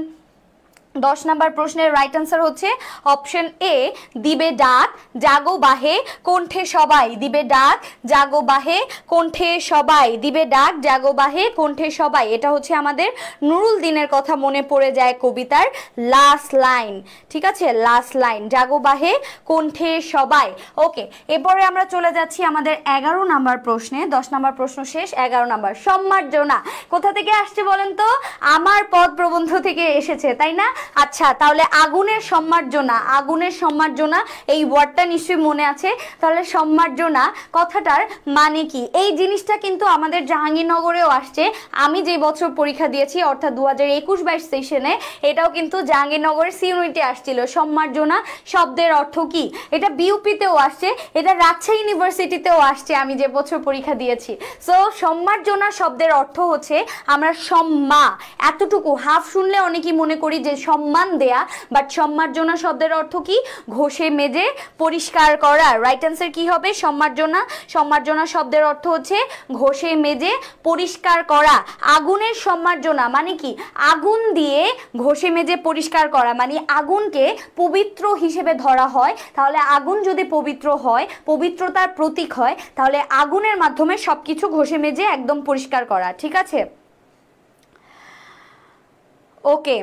10 নাম্বার প্রশ্নের রাইট অ্যান্সার হচ্ছে অপশন এ দিবে ডাক জাগো বাহে কণ্ঠে সবাই, দিবে ডাক জাগো বাহে কণ্ঠে সবাই, দিবে ডাক জাগো বাহে কণ্ঠে সবাই। এটা হচ্ছে আমাদের নুরুল দিনের কথা মনে পড়ে যায় কবিতার লাস্ট লাইন। ঠিক আছে, লাস্ট লাইন জাগো বাহে কণ্ঠে সবাই। ওকে, এরপরে আমরা চলে যাচ্ছি আমাদের 11 নাম্বার প্রশ্নে। 10 নাম্বার প্রশ্ন শেষ, 11 নাম্বার। সম্মার্জনা কোথা থেকে আসছে বলেন তো? আমার পদ প্রবন্ধ থেকে এসেছে, তাই না? আচ্ছা, তাহলে আগুনের সম্মার্জনা, আগুনের সম্মার্জনা এই ওয়ার্ডটা নিশ্চয়ই মনে আছে। তাহলে সম্মার্জনা কথাটার মানে কি? এই জিনিসটা কিন্তু আমাদের জাহাঙ্গীরনগরেও আসছে। আমি যে বছর পরীক্ষা দিয়েছি অর্থাৎ 2021-22 সেশনে, এটাও কিন্তু জাহাঙ্গীরনগরের সি ইউনিটে আসছিল। সম্মার্জনা শব্দের অর্থ কি? এটা বিউপিতেও আসছে, এটা রাজশাহী ইউনিভার্সিটিতেও আসছে আমি যে বছর পরীক্ষা দিয়েছি। সো সম্মার্জনা শব্দের অর্থ হচ্ছে আমরা সম্মা, এতটুকু হাফ শুনলে অনেকেই মনে করি যে সম্মান দেয়া, বাট সম্মার্জনা শব্দের অর্থ কি? ঘষে মেজে পরিষ্কার করা। রাইট অ্যান্সার কি হবে? সম্মার্জনা। সম্মার্জনা শব্দের অর্থ হচ্ছে ঘষে মেজে পরিষ্কার করা। আগুনের সম্মার্জনা মানে কি? আগুন দিয়ে ঘষে মেজে পরিষ্কার করা, মানে আগুনকে পবিত্র হিসেবে ধরা হয়। তাহলে আগুন যদি পবিত্র হয়, পবিত্রতার প্রতীক হয়, তাহলে আগুনের মাধ্যমে সবকিছু ঘষে মেজে একদম পরিষ্কার করা। ঠিক আছে, ওকে।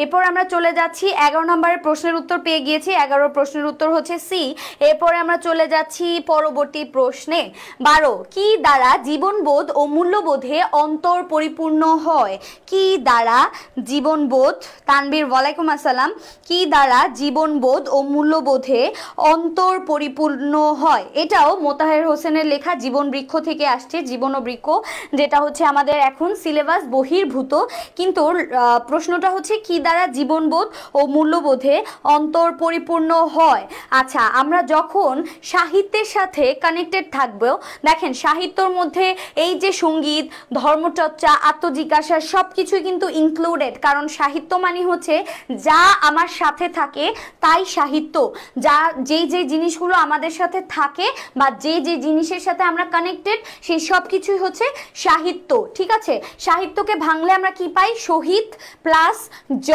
এরপর আমরা চলে যাচ্ছি 11 নম্বরের প্রশ্নের উত্তর পেয়ে গিয়েছি। 11 প্রশ্নের উত্তর হচ্ছে সি। এরপরে আমরা চলে যাচ্ছি পরবর্তী প্রশ্নে। 12 কি দ্বারা জীবনবোধ ও মূল্যবোধে অন্তর পরিপূর্ণ হয়? কি দ্বারা জীবনবোধ, তানবীর ওয়ালাইকুম আসসালাম, কি দ্বারা জীবনবোধ ও মূল্যবোধে অন্তর পরিপূর্ণ হয়? এটাও মোতাহের হোসেনের লেখা জীবন বৃক্ষ থেকে আসছে, জীবন ও বৃক্ষ, যেটা হচ্ছে আমাদের এখন সিলেবাস বহির্ভূত, কিন্তু প্রশ্নটা হচ্ছে কি দ্বারা জীবনবোধ ও মূল্যবোধে অন্তর পরিপূর্ণ হয়। আচ্ছা, আমরা যখন সাহিত্যের সাথে কানেক্টেড থাকবো, দেখেন সাহিত্যর মধ্যে এই যে সঙ্গীত, ধর্মচর্চা, আত্মজিজ্ঞাসা সব কিছুই কিন্তু ইনক্লুডেড, কারণ সাহিত্য মানে হচ্ছে যা আমার সাথে থাকে তাই সাহিত্য। যা যেই যে জিনিসগুলো আমাদের সাথে থাকে বা যে যে জিনিসের সাথে আমরা কানেক্টেড, সেই সব কিছুই হচ্ছে সাহিত্য। ঠিক আছে, সাহিত্যকে ভাঙলে আমরা কি পাই? শহীদ প্লাস জ।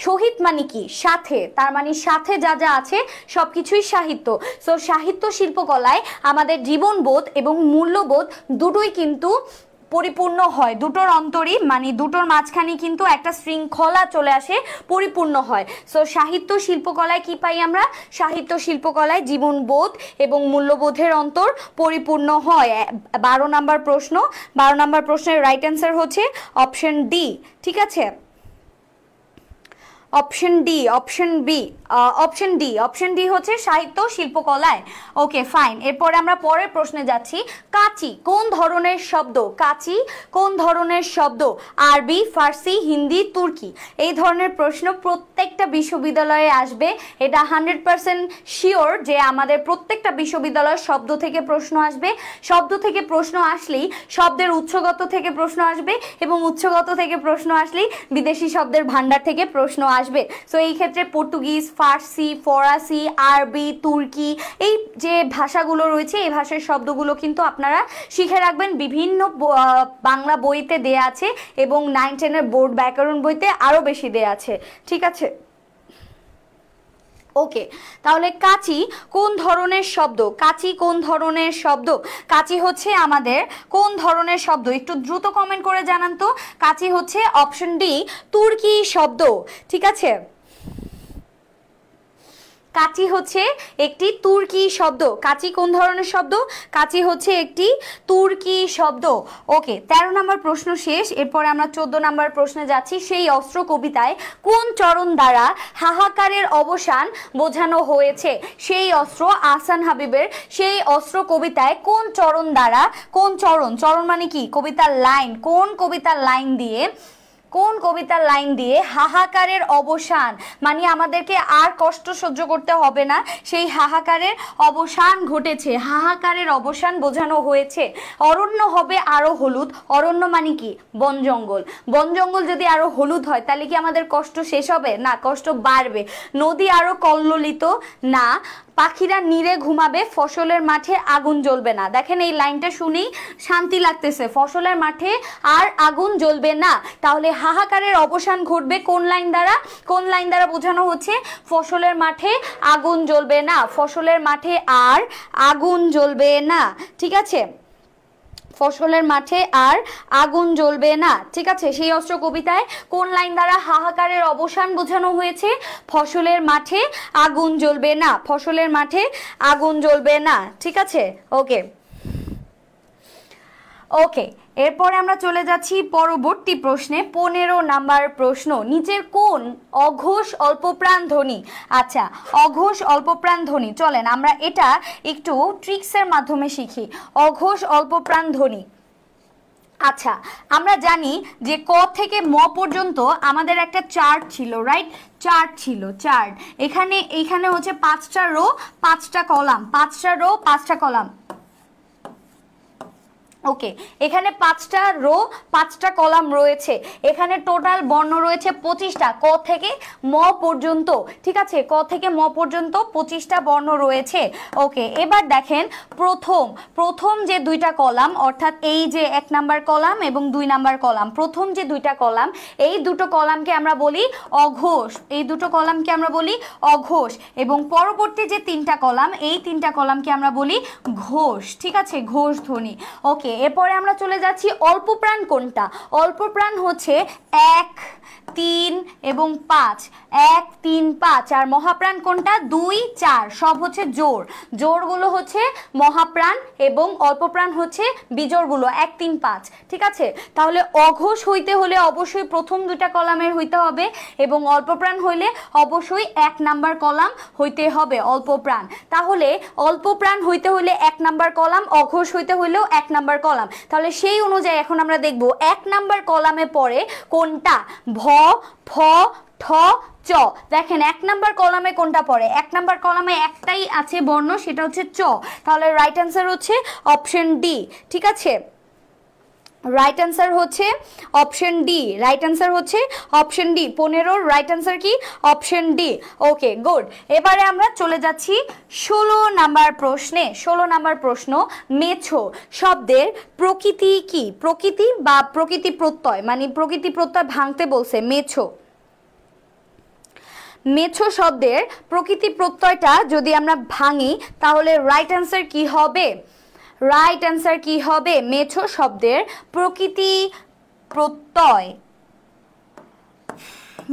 শহীদ মানে কি? সাথে, তার মানে সাথে যা যা আছে সবকিছুই সাহিত্য। সো সাহিত্য শিল্পকলায় আমাদের জীবনবোধ এবং মূল্যবোধ দুটোই কিন্তু পরিপূর্ণ হয়। দুটোর অন্তরই, মানে দুটোর মাঝখানে কিন্তু একটা শৃঙ্খলা চলে আসে, পরিপূর্ণ হয়। সো সাহিত্য শিল্পকলায় কি পাই আমরা? সাহিত্য শিল্পকলায় জীবনবোধ এবং মূল্যবোধের অন্তর পরিপূর্ণ হয়। 12 নম্বর প্রশ্ন। 12 নম্বর প্রশ্নের রাইট অ্যান্সার হচ্ছে অপশন ডি। ঠিক আছে, option D, option B, option D, option D হচ্ছে সাহিত্য শিল্পকলায়। Okay fine. এরপরে আমরা পরের প্রশ্নে যাচ্ছি। কাচি কোন ধরনের শব্দ? কাচি কোন ধরনের শব্দ? আরবি, ফার্সি, হিন্দি, তুর্কি? এই ধরনের প্রশ্ন প্রত্যেকটা বিশ্ববিদ্যালয়ে আসবে। এটা 100% শিওর যে আমাদের প্রত্যেকটা বিশ্ববিদ্যালয়ের শব্দ থেকে প্রশ্ন আসবে। শব্দ থেকে প্রশ্ন আসলেই শব্দের উৎসগত থেকে প্রশ্ন আসবে, এবং উৎসগত থেকে প্রশ্ন আসলেই বিদেশি শব্দের ভান্ডার থেকে প্রশ্ন আসবে। সো এই ক্ষেত্রে পর্তুগিজ, ফার্সি, ফরাসি, আরবি, তুর্কি, এই যে ভাষাগুলো রয়েছে এই ভাষার শব্দগুলো কিন্তু আপনারা শিখে রাখবেন। বিভিন্ন বাংলা বইতে দেয়া আছে এবং 9-10 বোর্ড ব্যাকরণ বইতে আরো বেশি দেয়া আছে। ঠিক আছে, ওকে। তাহলে কাচি কোন ধরনের শব্দ? কাচি কোন ধরনের শব্দ? কাচি হচ্ছে আমাদের কোন ধরনের শব্দ? একটু দ্রুত কমেন্ট করে জানান তো। কাচি হচ্ছে অপশন ডি, তুর্কি শব্দ। ঠিক আছে, কাচি হচ্ছে একটি তুর্কি শব্দ। কাচি কোন ধরনের শব্দ? কাচি হচ্ছে একটি তুর্কি শব্দ। ওকে, 13 নম্বর প্রশ্ন শেষ। এরপরে আমরা 14 নম্বর প্রশ্নে যাচ্ছি। সেই অস্ত্র কবিতায় কোন চরণ দ্বারা হাহাকারের অবসান বোঝানো হয়েছে? সেই অস্ত্র আহসান হাবিবের সেই অস্ত্র কবিতায় কোন চরণ দ্বারা, কোন চরণ, চরণ মানে কি? কবিতার লাইন, কোন কবিতার লাইন দিয়ে, কোন কবিতার লাইন দিয়ে হাহাকারের অবসান, মানে আমাদেরকে আর কষ্ট সহ্য করতে হবে না, সেই হাহাকারের অবসান ঘটেছে, হাহাকারের অবসান বোঝানো হয়েছে। অরণ্য হবে আরো হলুদ। অরণ্য মানে কি? বন জঙ্গল। বন জঙ্গল যদি আরো হলুদ হয় তাহলে কি আমাদের কষ্ট শেষ হবে? না, কষ্ট বাড়বে। নদী আরো কল্লোলিত, না। পাখিরা নীড়ে ঘুমাবে, ফসলের মাঠে আগুন জ্বলবে না। দেখেন এই লাইনটা শুনেই শান্তি লাগতেছে, ফসলের মাঠে আর আগুন জ্বলবে না। তাহলে হাহাকারের অবসান ঘটবে কোন লাইন দ্বারা? কোন লাইন দ্বারা বোঝানো হচ্ছে? ফসলের মাঠে আগুন জ্বলবে না, ফসলের মাঠে আর আগুন জ্বলবে না। ঠিক আছে, ফসলের মাঠে আর আগুন জ্বলবে না। ঠিক আছে, সেই অস্ত্র কবিতায় কোন লাইন দ্বারা হাহাকারের অবসান বোঝানো হয়েছে? ফসলের মাঠে আগুন জ্বলবে না, ফসলের মাঠে আগুন জ্বলবে না। ঠিক আছে, ওকে ওকে। এরপরে আমরা চলে যাচ্ছি পরবর্তী প্রশ্নে। 15 নাম্বার প্রশ্ন। নিচের কোন অঘোষ অল্পপ্রাণ ধ্বনি? আচ্ছা, অঘোষ অল্পপ্রাণ ধ্বনি, চলেন আমরা এটা একটু ট্রিক্সের মাধ্যমে শিখি। অঘোষ অল্পপ্রাণ ধ্বনি। আচ্ছা, আমরা জানি যে ক থেকে ম পর্যন্ত আমাদের একটা চার্ট ছিল, রাইট? চার্ট ছিল, চার্ট। এখানে হচ্ছে 5টা রো 5টা কলাম, 5টা রো 5টা কলাম। ওকে, এখানে 5টা রো 5টা কলাম রয়েছে, এখানে টোটাল বর্ণ রয়েছে 25টা, ক থেকে ম পর্যন্ত। ঠিক আছে, ক থেকে ম পর্যন্ত 25টা বর্ণ রয়েছে। ওকে, এবার দেখেন প্রথম যে দুইটা কলাম, অর্থাৎ এই যে 1 নাম্বার কলাম এবং 2 নাম্বার কলাম, প্রথম যে দুইটা কলাম, এই দুটো কলামকে আমরা বলি অঘোষ, এই দুটো কলামকে আমরা বলি অঘোষ, এবং পরবর্তী যে 3টা কলাম, এই 3টা কলামকে আমরা বলি ঘোষ। ঠিক আছে, ঘোষ ধ্বনি। ওকে, এরপরে আমরা চলে যাচ্ছি অল্প প্রাণ কোনটা। অল্প প্রাণ হচ্ছে 1, 3 এবং 5, 1, 3, 5। আর মহাপ্রাণ কোনটা? 2, 4, সব হচ্ছে জোড়, জোড়গুলো হচ্ছে মহাপ্রাণ এবং অল্প প্রাণ হচ্ছে বিজোড়গুলো 1, 3, 5। ঠিক আছে, তাহলে অঘোষ হইতে হলে অবশ্যই প্রথম দুইটা কলামের হইতে হবে, এবং অল্প প্রাণ হইলে অবশ্যই 1 নাম্বার কলাম হইতে হবে অল্প প্রাণ। তাহলে অল্প প্রাণ হইতে হলে 1 নাম্বার কলাম, অঘোষ হইতে হইলেও 1 নাম্বার কলাম। তাহলে সেই অনুযায়ী এখন আমরা দেখব 1 নাম্বার কলামে পড়ে কোনটা। ভ, ফ, ঠ, চ। দেখেন 1 নাম্বার কলামে কোনটা পড়ে? 1 নাম্বার কলামে একটাই আছে বর্ণ, সেটা হচ্ছে চ। তাহলে রাইট অ্যান্সার হচ্ছে অপশন ডি। ঠিক আছে, রাইট অ্যান্সার হচ্ছে অপশন ডি, রাইট অ্যান্সার হচ্ছে অপশন ডি। 15 রাইট অ্যান্সার কি? Option D. Okay, good. এবারে আমরা চলে যাচ্ছি 16 নাম্বার প্রশ্নে। 16 নাম্বার প্রশ্ন, মেছো শব্দের প্রকৃতি কি? প্রকৃতি বা প্রকৃতি প্রত্যয়, মানে প্রকৃতি প্রত্যয় ভাঙতে বলছে মেছো। মেছো শব্দের প্রকৃতি প্রত্যয়টা যদি আমরা ভাঙি তাহলে রাইট অ্যান্সার কি হবে? রাইট অ্যান্সার কি হবে? মেছো শব্দের প্রকৃতি প্রত্যয়,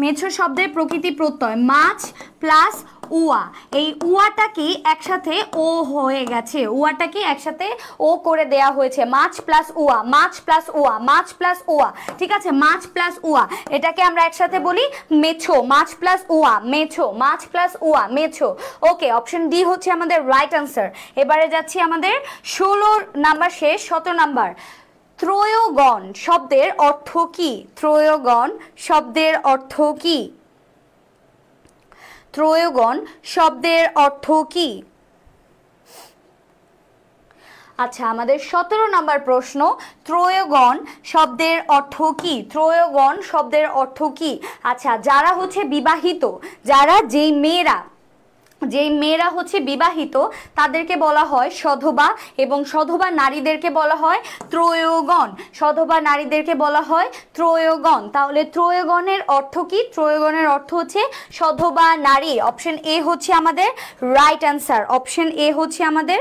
মেছো শব্দের প্রকৃতি প্রত্যয় মাছ প্লাস উয়া। এই উয়াটা কি একসাথে ও হয়ে গেছে, উয়াটা কি একসাথে ও করে দেয়া হয়েছে। মাছ প্লাস উয়া, মাছ প্লাস উয়া, মাছ প্লাস উয়া। ঠিক আছে, মাছ প্লাস উয়া, এটাকে আমরা একসাথে বলি মেছো। মাছ প্লাস উয়া, মেছো, মাছ প্লাস উয়া, মেছো। ওকে, অপশন ডি হচ্ছে আমাদের রাইট অ্যান্সার। এবারে যাচ্ছি আমাদের 16 নাম্বার শেষ, 17 নাম্বার। ত্রয়োগণ শব্দের অর্থ কি? ত্রয়োগণ শব্দের অর্থ কি? ত্রয়োগণ শব্দের অর্থ কি? আচ্ছা, আমাদের 17 নাম্বার প্রশ্ন, ত্রয়োগণ শব্দের অর্থ কি? ত্রয়োগণ শব্দের অর্থ কি? আচ্ছা, যারা হচ্ছে বিবাহিত, যারা যেই মেয়েরা হচ্ছে বিবাহিত তাদেরকে বলা হয় সধবা, এবং সধবা নারীদেরকে বলা হয় ত্রয়োগণ। সধবা নারীদেরকে বলা হয় ত্রয়োগণ। তাহলে ত্রয়োগণের অর্থ কি? ত্রয়োগণের অর্থ হচ্ছে সধবা নারী। অপশন এ হচ্ছে আমাদের রাইট অ্যান্সার। অপশন এ হচ্ছে আমাদের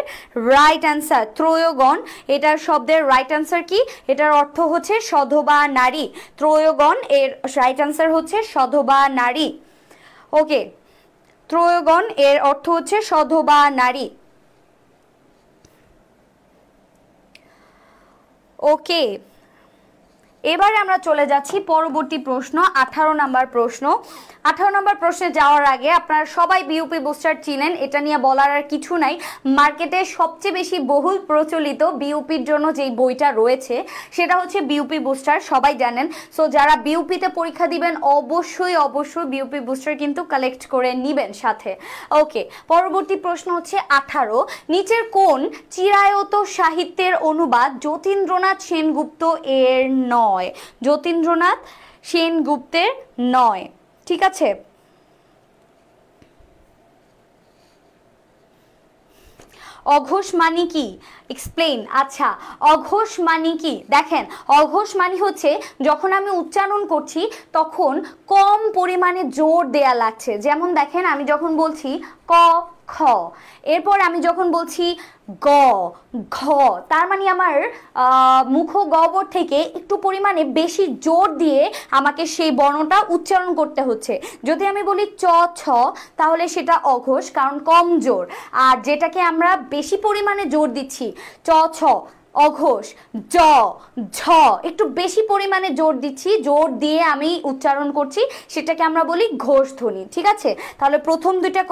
রাইট অ্যান্সার। ত্রয়োগণ, এটার শব্দের রাইট অ্যান্সার কি? এটার অর্থ হচ্ছে সধবা নারী। ত্রয়োগণ এর রাইট অ্যান্সার হচ্ছে সধবা নারী। ওকে, ত্রয়োগণ এর অর্থ হচ্ছে সধবা নারী। ওকে, এবারে আমরা চলে যাচ্ছি পরবর্তী প্রশ্ন, 18 নাম্বার প্রশ্ন। 18 নম্বর প্রশ্নে যাওয়ার আগে আপনারা সবাই বিউপি বুস্টার চিনেন, এটা নিয়ে বলার আর কিছু নাই। মার্কেটে সবচেয়ে বেশি বহুল প্রচলিত বিউপির জন্য যেই বইটা রয়েছে সেটা হচ্ছে বিউপি বুস্টার, সবাই জানেন। সো যারা বিউপিতে পরীক্ষা দিবেন অবশ্যই বিউপি বুস্টার কিন্তু কালেক্ট করে নেবেন সাথে। ওকে, পরবর্তী প্রশ্ন হচ্ছে 18, নিচের কোন চিরায়ত সাহিত্যের অনুবাদ যতীন্দ্রনাথ সেনগুপ্ত এর নয়? যতীন্দ্রনাথ সেনগুপ্তের নয়। ঠিক আছে, অঘোষ মানে কি? এক্সপ্লেইন। আচ্ছা, অঘোষ মানে কি? দেখেন, অঘোষ মানে হচ্ছে যখন আমি উচ্চারণ করছি তখন কম পরিমাণে জোর দেয়া লাগছে। যেমন দেখেন, আমি যখন বলছি ক খ, এরপর আমি যখন বলছি গ ঘ, তার মানে আমার মুখ গহ্বর থেকে একটু পরিমাণে বেশি জোর দিয়ে আমাকে সেই বর্ণটা উচ্চারণ করতে হচ্ছে। যদি আমি বলি চ ছ তাহলে সেটা অঘোষ, কারণ কম জোর। আর যেটাকে আমরা বেশি পরিমাণে জোর দিচ্ছি চ ছ, অঘোষ। জ ঝ, একটু বেশি পরিমাণে জোর দিচ্ছি, জোর দিয়ে আমি উচ্চারণ করছি, সেটাকে আমরা বলি ঘোষ ধ্বনি। ঠিক আছে, তাহলে প্রথম দুইটা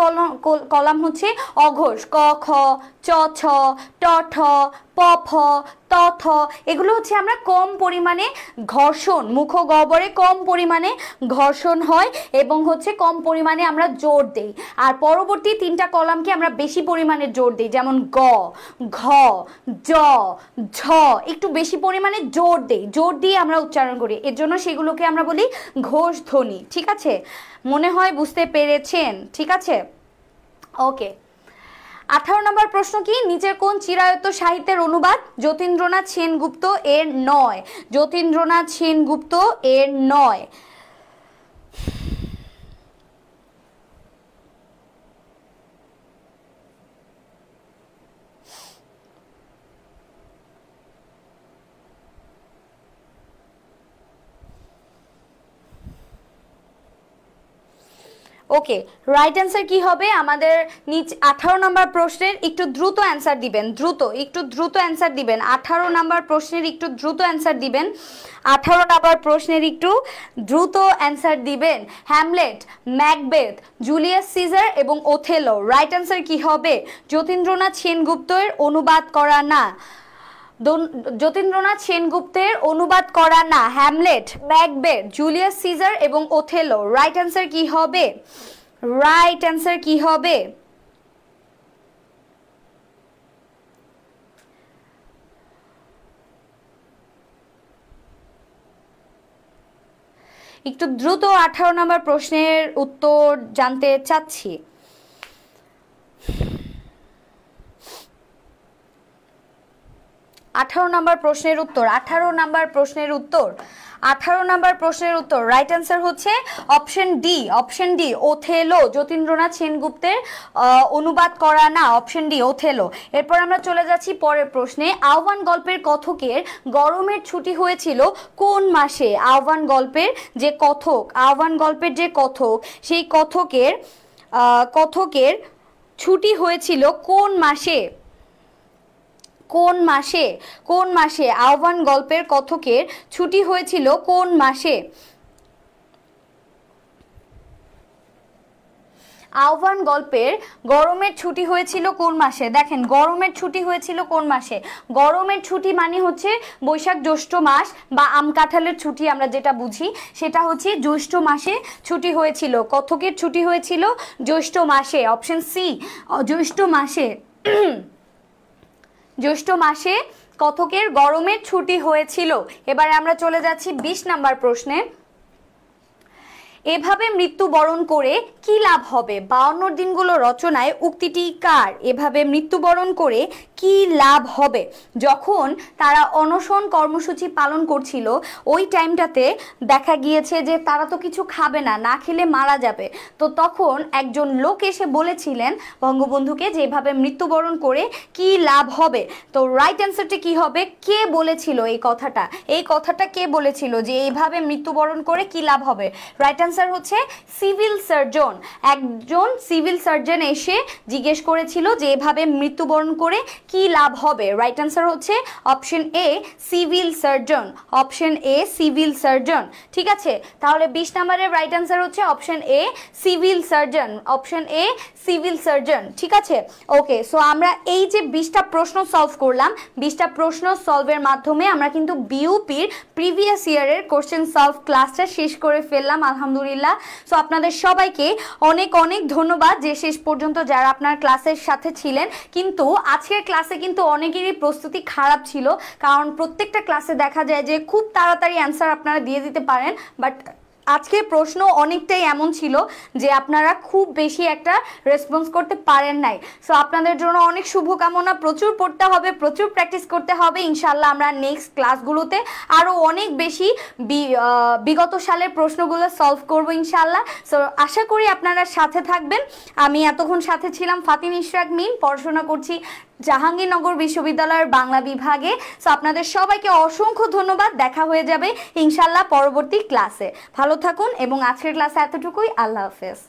কলাম হচ্ছে অঘোষ, ক খ, চ ছ, ট ঠ, প প ফ ত থ, এগুলো হচ্ছে আমরা কম পরিমাণে ঘর্ষণ, মুখ গহ্বরে কম পরিমাণে ঘর্ষণ হয় এবং হচ্ছে কম পরিমাণে আমরা জোর দেই। আর পরবর্তী তিনটা কলামকে আমরা বেশি পরিমাণে জোর দিই, যেমন গ, ঘ, জ, ঝ, একটু বেশি পরিমাণে জোর দেই, জোর দিয়ে আমরা উচ্চারণ করি, এর জন্য সেগুলোকে আমরা বলি ঘোষ ধ্বনি। ঠিক আছে, মনে হয় বুঝতে পেরেছেন? ঠিক আছে, ওকে। 18 নম্বর প্রশ্ন কি, নিচের কোন চিরায়ত সাহিত্যের অনুবাদ যতীন্দ্রনাথ সেনগুপ্ত এর নয়? যতীন্দ্রনাথ সেনগুপ্ত এর নয়। ওকে, রাইট অ্যান্সার কি হবে আমাদের? 18 নম্বর প্রশ্নের একটু দ্রুত অ্যান্সার দিবেন, দ্রুত, একটু দ্রুত অ্যান্সার দিবেন। 18 নম্বর প্রশ্নের একটু দ্রুত অ্যান্সার দিবেন, 18 নম্বর প্রশ্নের একটু দ্রুত অ্যান্সার দিবেন। হ্যামলেট, ম্যাকবেথ, জুলিয়াস সিজার এবং ওথেলো, রাইট অ্যান্সার কি হবে? যতীন্দ্রনাথ সেনগুপ্তের অনুবাদ করা না, যতীন্দ্রনাথ সেনগুপ্তের অনুবাদ করা না। হ্যামলেট, ম্যাকবেথ, জুলিয়াস সিজার এবং ওথেলো, রাইট অ্যান্সার কি হবে? রাইট অ্যান্সার কি হবে? একটু দ্রুত 18 নম্বর প্রশ্নের উত্তর জানতে চাচ্ছি। 18 নম্বর প্রশ্নের উত্তর, 18 নম্বর প্রশ্নের উত্তর, 18 নম্বর প্রশ্নের উত্তর রাইট অ্যান্সার হচ্ছে option D, option D, Othello. Jatindranath সেনগুপ্তের অনুবাদ করা না, অপশন ডি, ওথেলো। এরপর আমরা চলে যাচ্ছি পরের প্রশ্নে। আহ্বান গল্পের কথকের গরমের ছুটি হয়েছিল কোন মাসে? আহ্বান গল্পের যে কথক, আহ্বান গল্পের যে কথক, সেই কথকের ছুটি হয়েছিল কোন মাসে? কোন মাসে? কোন মাসে আহ্বান গল্পের কথকের ছুটি হয়েছিল কোন মাসে? আহ্বান গল্পের গরমের ছুটি হয়েছিল কোন মাসে? দেখেন, গরমের ছুটি হয়েছিল কোন মাসে? গরমের ছুটি মানে হচ্ছে বৈশাখ জ্যৈষ্ঠ মাস, বা আম কাঁঠালের ছুটি আমরা যেটা বুঝি সেটা হচ্ছে জ্যৈষ্ঠ মাসে ছুটি হয়েছিল। কথকের ছুটি হয়েছিল জ্যৈষ্ঠ মাসে, অপশন সি, জ্যৈষ্ঠ মাসে। জ্যৈষ্ঠ মাসে কথকের গরমের ছুটি হয়েছিল। এবারে আমরা চলে যাচ্ছি 20 নাম্বার প্রশ্নে। এভাবে মৃত্যুবরণ করে কি লাভ হবে? 52 দিনগুলো রচনায় উক্তিটি কার? এভাবে মৃত্যুবরণ করে কি লাভ হবে? যখন তারা অনশন কর্মসূচি পালন করছিল ওই টাইমটাতে দেখা গিয়েছে যে তারা তো কিছু খাবে না, না খেলে মারা যাবে। তো তখন একজন লোক এসে বলেছিলেন বঙ্গবন্ধুকে যে এভাবে মৃত্যুবরণ করে কি লাভ হবে। তো রাইট অ্যান্সারটি কি হবে? কে বলেছিল এই কথাটা? এই কথাটা কে বলেছিল যে এইভাবে মৃত্যুবরণ করে কি লাভ হবে? রাইট অ্যান্সার হচ্ছে সিভিল সার্জন। একজন সিভিল সার্জন এসে জিজ্ঞেস করেছিল যে এভাবে মৃত্যুবরণ করে কি লাভ হবে। রাইট অ্যান্সার হচ্ছে option A, civil surgeon, option A, civil surgeon. ঠিক আছে, তাহলে 20 নম্বরের রাইট অ্যান্সার হচ্ছে option A, civil surgeon, option A, civil surgeon. ঠিক আছে, ওকে। সো আমরা এই যে 20টা প্রশ্ন সলভ করলাম, 20টা প্রশ্ন সলভের মাধ্যমে আমরা কিন্তু বিইউপির প্রিভিয়াস ইয়ারের কোশ্চেন সলভ ক্লাসটা শেষ করে ফেললাম আলহামদুলিল্লাহ। সো আপনাদের সবাইকে অনেক অনেক ধন্যবাদ যে শেষ পর্যন্ত যারা আপনার ক্লাসের সাথে ছিলেন। কিন্তু আজকের ক্লাসে কিন্তু অনেকেরই প্রস্তুতি খারাপ ছিল, কারণ প্রত্যেকটা ক্লাসে দেখা যায় যে খুব তাড়াতাড়ি অ্যান্সার আপনারা দিয়ে দিতে পারেন, বাট আজকে প্রশ্ন অনেকটাই এমন ছিল যে আপনারা খুব বেশি একটা রেসপন্স করতে পারেন নাই। সো আপনাদের জন্য অনেক শুভকামনা, প্রচুর পড়তে হবে, প্রচুর প্র্যাকটিস করতে হবে। ইনশাল্লাহ আমরা নেক্সট ক্লাসগুলোতে আরও অনেক বেশি বিগত সালের প্রশ্নগুলো সলভ করব ইনশাল্লাহ। সো আশা করি আপনারা সাথে থাকবেন। আমি এতক্ষণ সাথে ছিলাম ফাতিন ইশরাক মিম, পড়াশোনা করছি জাহাঙ্গীরনগর বিশ্ববিদ্যালয়ের বাংলা বিভাগে। সো আপনাদের সবাইকে অসংখ্য ধন্যবাদ। দেখা হয়ে যাবে ইনশাল্লাহ পরবর্তী ক্লাসে। ভালো থাকুন এবং আজকের ক্লাসে এতটুকুই। আল্লাহ হাফেজ।